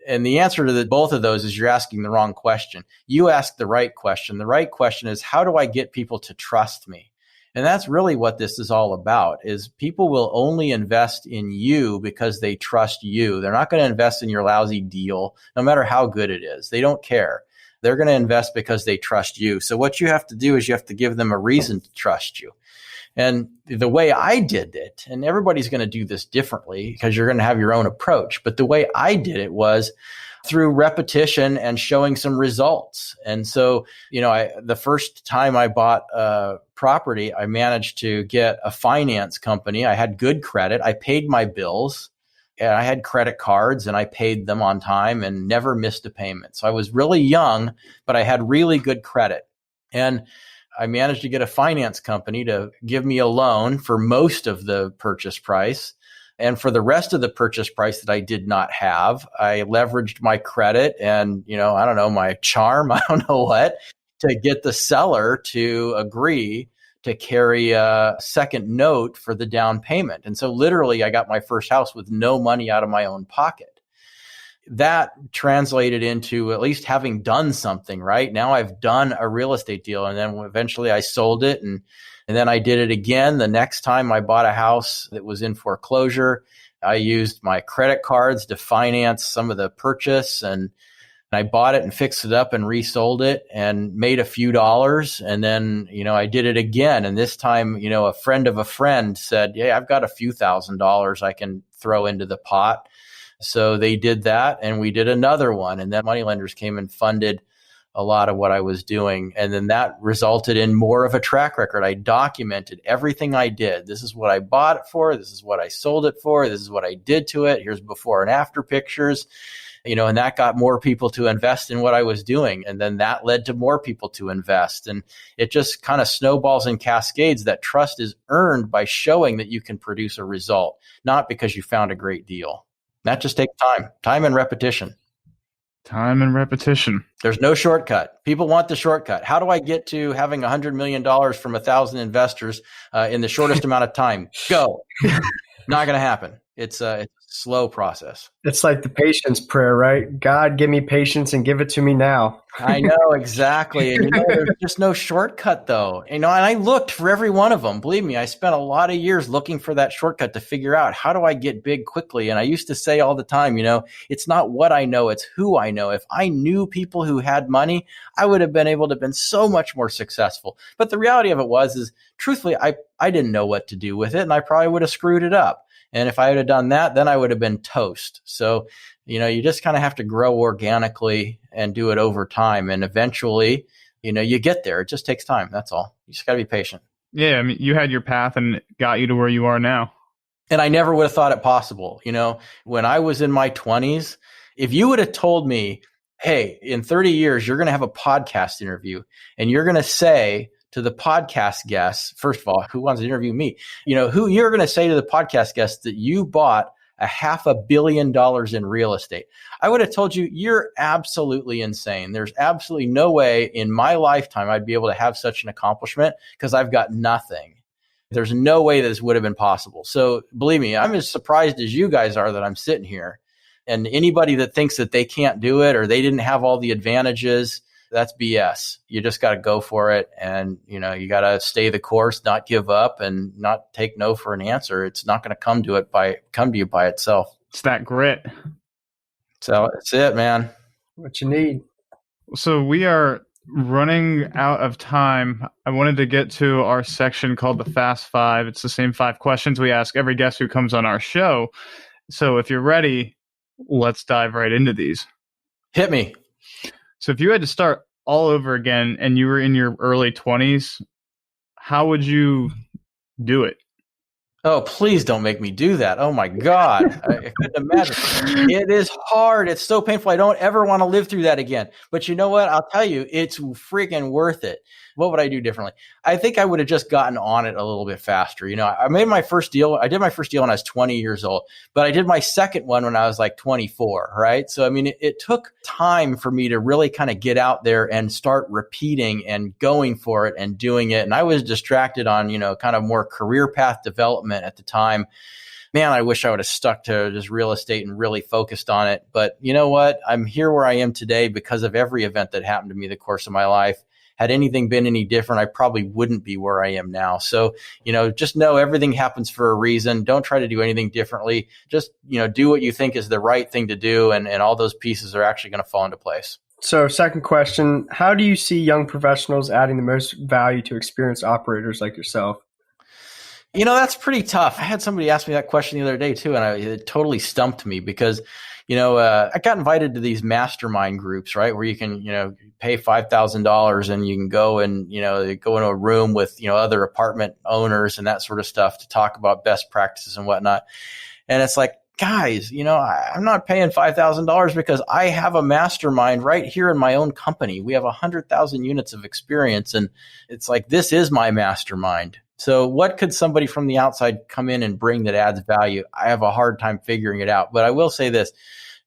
And the answer to both of those is you're asking the wrong question. You ask the right question. The right question is, how do I get people to trust me? And that's really what this is all about, is people will only invest in you because they trust you. They're not going to invest in your lousy deal, no matter how good it is. They don't care. They're going to invest because they trust you. So what you have to do is you have to give them a reason to trust you. And the way I did it, and everybody's going to do this differently because you're going to have your own approach, but the way I did it was through repetition and showing some results. And so, the first time I bought a property, I managed to get a finance company. I had good credit. I paid my bills, and I had credit cards, and I paid them on time and never missed a payment. So I was really young, but I had really good credit. And I managed to get a finance company to give me a loan for most of the purchase price. And for the rest of the purchase price that I did not have, I leveraged my credit and, I don't know, my charm, I don't know what, to get the seller to agree to carry a second note for the down payment. And so literally I got my first house with no money out of my own pocket. That translated into at least having done something, right? Now I've done a real estate deal, and then eventually I sold it, and then I did it again. The next time I bought a house that was in foreclosure, I used my credit cards to finance some of the purchase, and I bought it and fixed it up and resold it and made a few dollars. And then, I did it again. And this time, a friend of a friend said, "Yeah, I've got a few $1,000s I can throw into the pot." So they did that, and we did another one. And then moneylenders came and funded a lot of what I was doing. And then that resulted in more of a track record. I documented everything I did. This is what I bought it for. This is what I sold it for. This is what I did to it. Here's before and after pictures. And that got more people to invest in what I was doing. And then that led to more people to invest. And it just kind of snowballs and cascades. That trust is earned by showing that you can produce a result, not because you found a great deal. That just takes time and repetition. Time and repetition. There's no shortcut. People want the shortcut. How do I get to having $100 million from 1,000 investors in the shortest amount of time? Go. Not going to happen. It's a slow process. It's like the patience prayer, right? God, give me patience and give it to me now. I know, exactly. And there's just no shortcut though. And I looked for every one of them. Believe me, I spent a lot of years looking for that shortcut to figure out how do I get big quickly. And I used to say all the time, it's not what I know, it's who I know. If I knew people who had money, I would have been able to have been so much more successful. But the reality of it is truthfully, I didn't know what to do with it, and I probably would have screwed it up. And if I would have done that, then I would have been toast. So, you just kind of have to grow organically and do it over time. And eventually, you get there. It just takes time. That's all. You just got to be patient. Yeah. I mean, you had your path and it got you to where you are now. And I never would have thought it possible. When I was in my 20s, if you would have told me, hey, in 30 years, you're going to have a podcast interview and you're going to say to the podcast guests, first of all, who wants to interview me? Who you're going to say to the podcast guests that you bought $500 million in real estate. I would have told you, you're absolutely insane. There's absolutely no way in my lifetime I'd be able to have such an accomplishment because I've got nothing. There's no way this would have been possible. So believe me, I'm as surprised as you guys are that I'm sitting here. And anybody that thinks that they can't do it or they didn't have all the advantages, that's BS. You just got to go for it. And, you got to stay the course, not give up and not take no for an answer. It's not going to come to you by itself. It's that grit. So that's it, man. What you need. So we are running out of time. I wanted to get to our section called the Fast Five. It's the same 5 questions we ask every guest who comes on our show. So if you're ready, let's dive right into these. Hit me. So if you had to start all over again and you were in your early 20s, how would you do it? Oh, please don't make me do that. Oh my God. I couldn't imagine. It is hard. It's so painful. I don't ever want to live through that again. But you know what? I'll tell you, it's freaking worth it. What would I do differently? I think I would have just gotten on it a little bit faster. I made my first deal. I did my first deal when I was 20 years old, but I did my second one when I was like 24, right? So, I mean, it took time for me to really kind of get out there and start repeating and going for it and doing it. And I was distracted on, kind of more career path development at the time. Man, I wish I would have stuck to just real estate and really focused on it. But you know what? I'm here where I am today because of every event that happened to me the course of my life. Had anything been any different, I probably wouldn't be where I am now. So, just know everything happens for a reason. Don't try to do anything differently. Just, do what you think is the right thing to do. And all those pieces are actually going to fall into place. So second question, how do you see young professionals adding the most value to experienced operators like yourself? That's pretty tough. I had somebody ask me that question the other day too, and it totally stumped me because I got invited to these mastermind groups, right? Where you can, pay $5,000 and you can go and, go into a room with, other apartment owners and that sort of stuff to talk about best practices and whatnot. And it's like, guys, I'm not paying $5,000 because I have a mastermind right here in my own company. We have 100,000 units of experience. And it's like, this is my mastermind. So what could somebody from the outside come in and bring that adds value? I have a hard time figuring it out, but I will say this,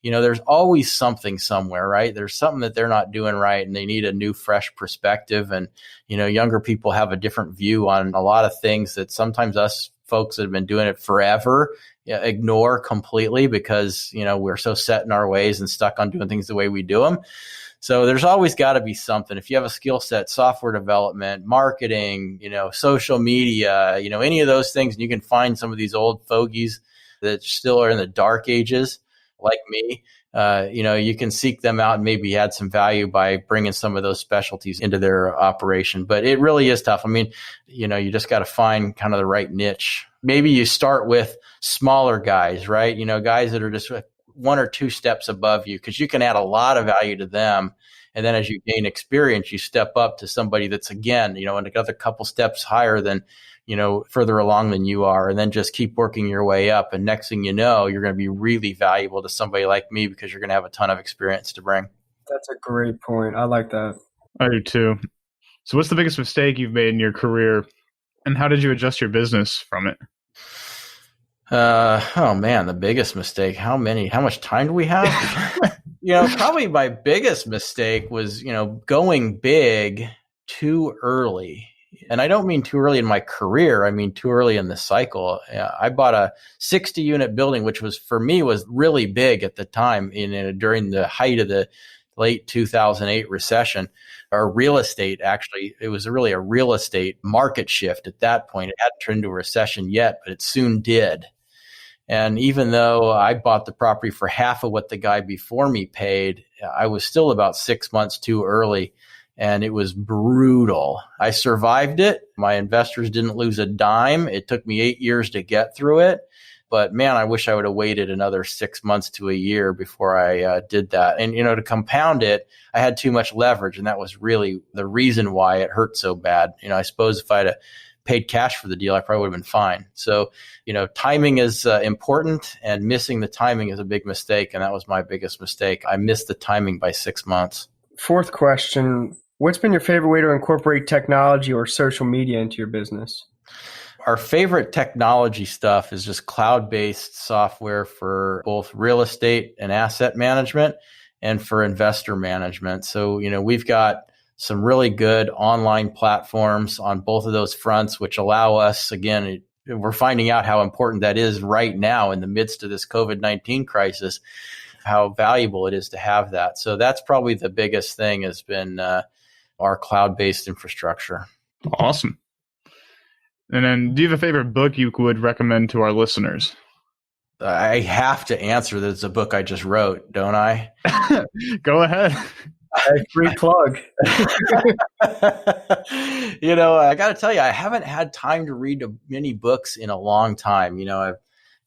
there's always something somewhere, right? There's something that they're not doing right and they need a new, fresh perspective. And, younger people have a different view on a lot of things that sometimes us folks that have been doing it forever ignore completely because, we're so set in our ways and stuck on doing things the way we do them. So there's always got to be something. If you have a skill set, software development, marketing, social media, any of those things, and you can find some of these old fogies that still are in the dark ages, like me, you can seek them out and maybe add some value by bringing some of those specialties into their operation. But it really is tough. I mean, you just got to find kind of the right niche. Maybe you start with smaller guys, right? Guys that are just one or two steps above you because you can add a lot of value to them. And then as you gain experience, you step up to somebody that's, again, another couple steps higher than, further along than you are, and then just keep working your way up. And next thing you know, you're going to be really valuable to somebody like me because you're going to have a ton of experience to bring. That's a great point. I like that. I do too. So what's the biggest mistake you've made in your career and how did you adjust your business from it? Oh man, the biggest mistake. How much time do we have? Probably my biggest mistake was, going big too early. And I don't mean too early in my career. I mean too early in the cycle. I bought a 60 unit building, which was for me was really big at the time during the height of the late 2008 recession. Or real estate, actually, it was really a real estate market shift at that point. It hadn't turned into a recession yet, but it soon did. And even though I bought the property for half of what the guy before me paid, I was still about 6 months too early. And it was brutal. I survived it. My investors didn't lose a dime. It took me 8 years to get through it. But man, I wish I would have waited another 6 months to a year before I did that. And, to compound it, I had too much leverage. And that was really the reason why it hurt so bad. I suppose if I'd have paid cash for the deal, I probably would have been fine. So, timing is important, and missing the timing is a big mistake. And that was my biggest mistake. I missed the timing by 6 months. Fourth question, what's been your favorite way to incorporate technology or social media into your business? Our favorite technology stuff is just cloud-based software for both real estate and asset management and for investor management. So, we've got some really good online platforms on both of those fronts, which allow us, again, we're finding out how important that is right now in the midst of this COVID-19 crisis, how valuable it is to have that. So that's probably the biggest thing has been our cloud-based infrastructure. Awesome. And then do you have a favorite book you would recommend to our listeners? I have to answer that it's a book I just wrote, don't I? Go ahead. Free plug. I got to tell you, I haven't had time to read many books in a long time.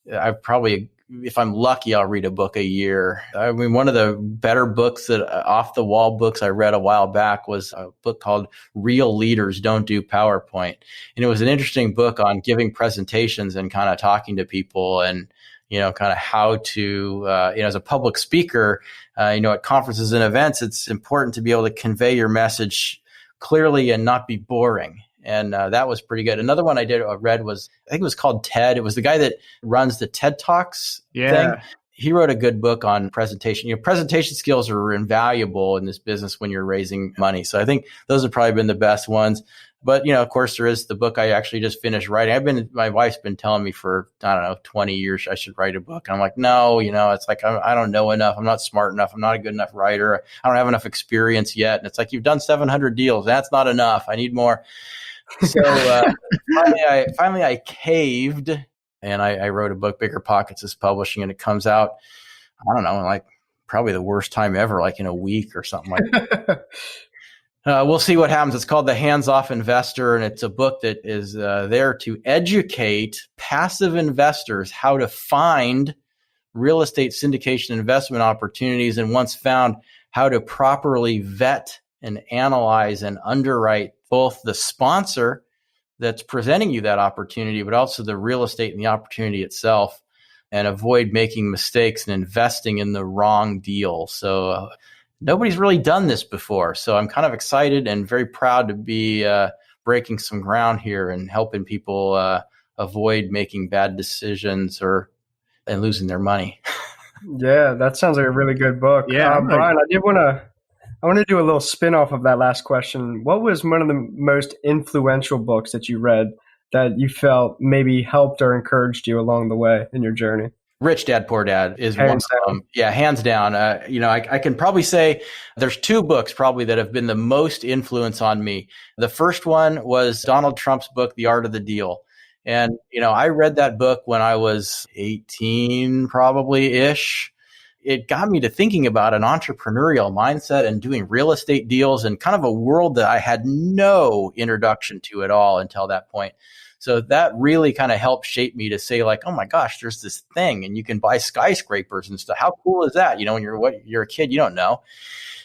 I've probably if I'm lucky, I'll read a book a year. I mean, one of the better books that off the wall books I read a while back was a book called Real Leaders Don't Do PowerPoint. And it was an interesting book on giving presentations and kind of talking to people and, kind of how to, as a public speaker, at conferences and events, it's important to be able to convey your message clearly and not be boring. And that was pretty good. Another one I read was, I think it was called TED. It was the guy that runs the TED Talks thing. He wrote a good book on presentation. Presentation skills are invaluable in this business when you're raising money. So I think those have probably been the best ones. But, of course, there is the book I actually just finished writing. My wife's been telling me for, 20 years I should write a book. And I'm like, no, it's like, I don't know enough. I'm not smart enough. I'm not a good enough writer. I don't have enough experience yet. And it's like, you've done 700 deals. That's not enough. I need more. So finally I caved and I wrote a book. Bigger Pockets is publishing, and it comes out, I don't know, like probably the worst time ever, like in a week or something like that. We'll see what happens. It's called The Hands-Off Investor, and it's a book that is there to educate passive investors how to find real estate syndication investment opportunities, and once found, how to properly vet and analyze and underwrite both the sponsor that's presenting you that opportunity, but also the real estate and the opportunity itself, and avoid making mistakes and investing in the wrong deal. So nobody's really done this before. So I'm kind of excited and very proud to be breaking some ground here and helping people avoid making bad decisions and losing their money. Yeah, that sounds like a really good book. Yeah, Brian, I want to do a little spin-off of that last question. What was one of the most influential books that you read that you felt maybe helped or encouraged you along the way in your journey? Rich Dad, Poor Dad is one of them. Yeah, hands down. I can probably say there's two books probably that have been the most influence on me. The first one was Donald Trump's book, The Art of the Deal. And, I read that book when I was 18 probably-ish. It got me to thinking about an entrepreneurial mindset and doing real estate deals and kind of a world that I had no introduction to at all until that point. So that really kind of helped shape me to say, like, oh my gosh, there's this thing and you can buy skyscrapers and stuff. How cool is that? When you're a kid, you don't know.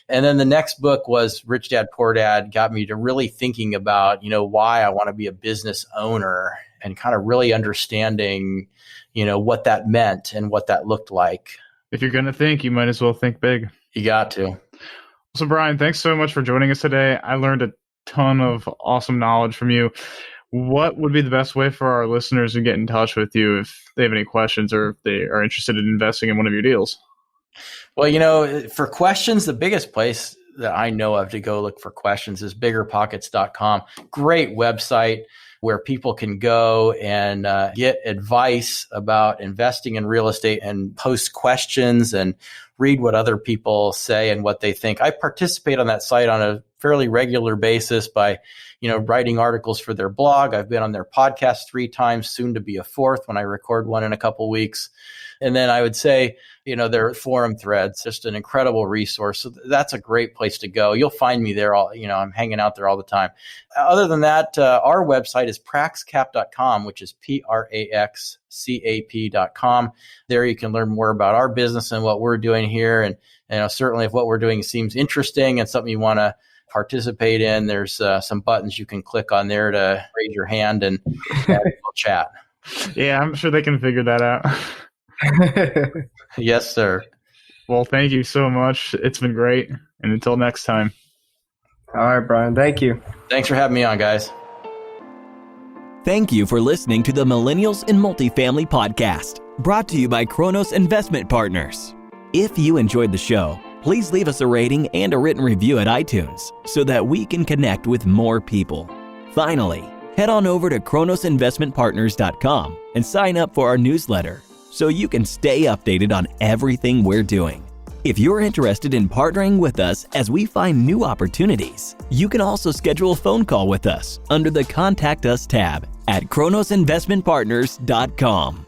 And then the next book was Rich Dad, Poor Dad, got me to really thinking about, why I want to be a business owner and kind of really understanding, what that meant and what that looked like. If you're going to think, you might as well think big. You got to. So, Brian, thanks so much for joining us today. I learned a ton of awesome knowledge from you. What would be the best way for our listeners to get in touch with you if they have any questions or if they are interested in investing in one of your deals? Well, for questions, the biggest place that I know of to go look for questions is biggerpockets.com. Great website where people can go and get advice about investing in real estate and post questions and read what other people say and what they think. I participate on that site on a fairly regular basis by, writing articles for their blog. I've been on their podcast 3 times, soon to be a 4th when I record one in a couple weeks. And then I would say, their forum threads, just an incredible resource. So that's a great place to go. You'll find me there I'm hanging out there all the time. Other than that, our website is praxcap.com, which is praxcap.com. There you can learn more about our business and what we're doing here. And, certainly if what we're doing seems interesting and something you want to participate in, there's some buttons you can click on there to raise your hand and we'll chat. Yeah, I'm sure they can figure that out. Yes, sir. Well, thank you so much. It's been great. And until next time. All right, Brian. Thank you. Thanks for having me on, guys. Thank you for listening to the Millennials in Multifamily podcast, brought to you by Kronos Investment Partners. If you enjoyed the show, please leave us a rating and a written review at iTunes so that we can connect with more people. Finally, head on over to kronosinvestmentpartners.com and sign up for our newsletter so you can stay updated on everything we're doing. If you're interested in partnering with us as we find new opportunities, you can also schedule a phone call with us under the Contact Us tab at kronosinvestmentpartners.com.